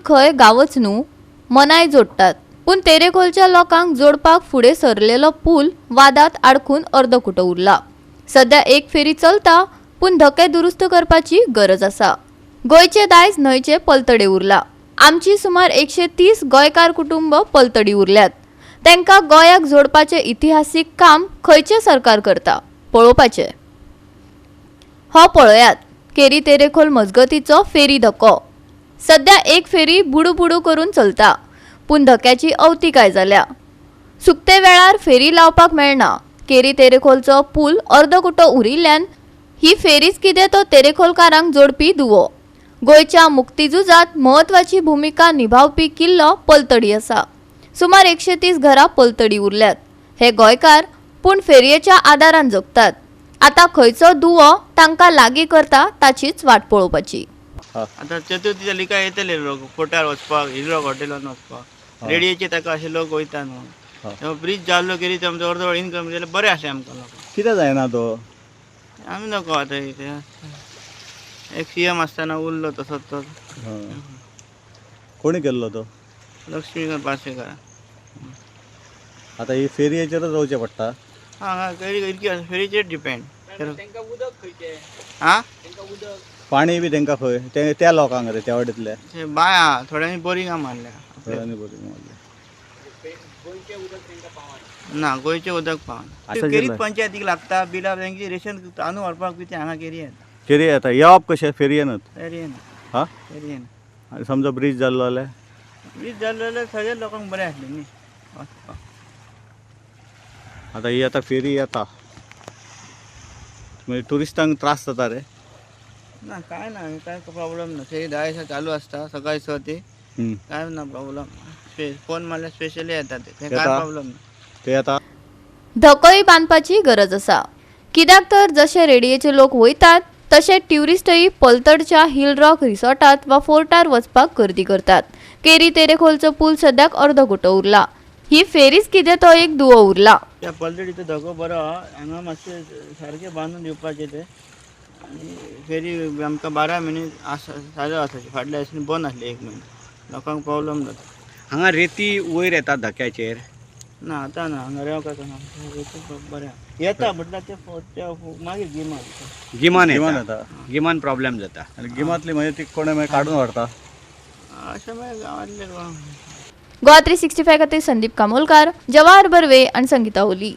खंय गावच न्हू मनाय जोडटात, पूण तेरेखोलच्या लोकांक जोडपाक फुडें सरलेलो पूल वादात आडकून अर्दकुटो उरला। सध्या एक फेरी चलता, पूण धके दुरुस्त करपाची गरज आसा। गोयचे दायज न्हंयचे पलतडे उरला। आमची सुमार 130 गोंयकार कुटुंब पलतडी उरल्यात। तांकां गोंयाक जोडपाचे इतिहासीक काम खंयचे सरकार करता पळोवपाचे। हो पळयात केरी तेरेखोल मजगतीचो फेरी धक्को। सध्या एक फेरी बुडू बुडू करून चलता, पूण धक्याची अवती काय जाल्या। सुकते वेळार फेरी लावपाक मेळना। केरी तेरेखोलचो पूल अर्दकुटो उरिल्ल्यान ही फेरीच कितें तो तेरेखोलकारांक जोडपी दुवो। गोंयच्या मुक्तीझुजात म्हत्वाची भूमिका निभावपी किल्लो पलतडी आसा। सुमार 130 घरां पलतडी उरल्यात। हे गोंयकार पूण फेरयेच्या आदारान जगतात। आता खंयचो दुवो तांकां लागीं करता ताचीच वाट पळोवपाची। आता चतुर्थीच्या लिका येतले लोक फोटार वचपाक, हिरो हॉटेलान वचपाक, रेडियेचे ताका अशे लोक वयता न्हू। ब्रिज जाल्लो केली तर आमचो अर्दो इनकम जाल्यार बरें आसलें आमकां लोकांक। कितें जायना तो आमी नको आतां कितें एक सीएम आसतना उरलो तसोच तो कोणी केल्लो तो? लक्ष्मीकांत पार्सेकर। आता ही फेरयेचेरच रावचें पडटा। हां फेरीचेर डिपेंड। हां पाणी बी तांकां खंय त्या लोकांक रे त्या वाटेंतल्या ते बाया थोड्यांनी बोरिंगां मारल्या। थोड्यांनी बरी मारली। ना गोंयचें उदक पावना। आतां केरीत जिल्लो- पंचायतीक लागता बिलां तांची रेशन तांदूळ व्हरपाक बी ते हांगा केरी येता। फेरये येता येवप कशें फेरयेनच? फेरी येना हा फेरी येना। आनी समजा ब्रिज जाल्लो जाल्यार ब्रिज जाल्लो जाल्यार सगळ्या लोकांक बरें आसलें न्ही वचपाक। आतां ही आतां फेरी येता मागीर ट्युरिस्टांक त्रास जाता रे? ना काय ना काय प्रॉब्लेम ना। फेरी 10 दिसा चालू आसता सकाळी 6 ते काय ना प्रॉब्लेम। फोन मारल्यार स्पेशली येता ते काय प्रॉब्लेम ना। ते आता धकोय बांदपाची गरज आसा, कित्याक तर जशे रेडियेचे लोक वयतात तशे ट्युरिस्टय पलतडच्या हिल रॉक रिसॉर्टात वा फोर्टार वचपाक गर्दी करतात। केरी तेरेखोलचो पूल सद्याक अर्दकुटो उरला। ही फेरीच कितें तो एक दुवो उरला। त्या पलतडीचो धको बरो हांगा मातशें सारकें बांदून दिवपाचें ते आनी फेरी आमकां 12 म्हयने चालू आसाची। फाटल्या दिसांनी बंद आसली 1 म्हयनो। लोकांक प्रॉब्लेम जाता। हांगा रेती वयर येता धक्याचेर? ना आतां ना हांगा रेंव काय ना बरें येता म्हटल्यार ते मागीर गिमान गिमान येता येता गिमान प्रॉब्लेम जाता। आनी गिमांतली मागीर ती कोणें मागीर काडून व्हरता। अशें मागीर गांवांतले गोवा 365 खातीर संदीप कामोलकार, जवाहर बर्वे आनी संगीता ओली।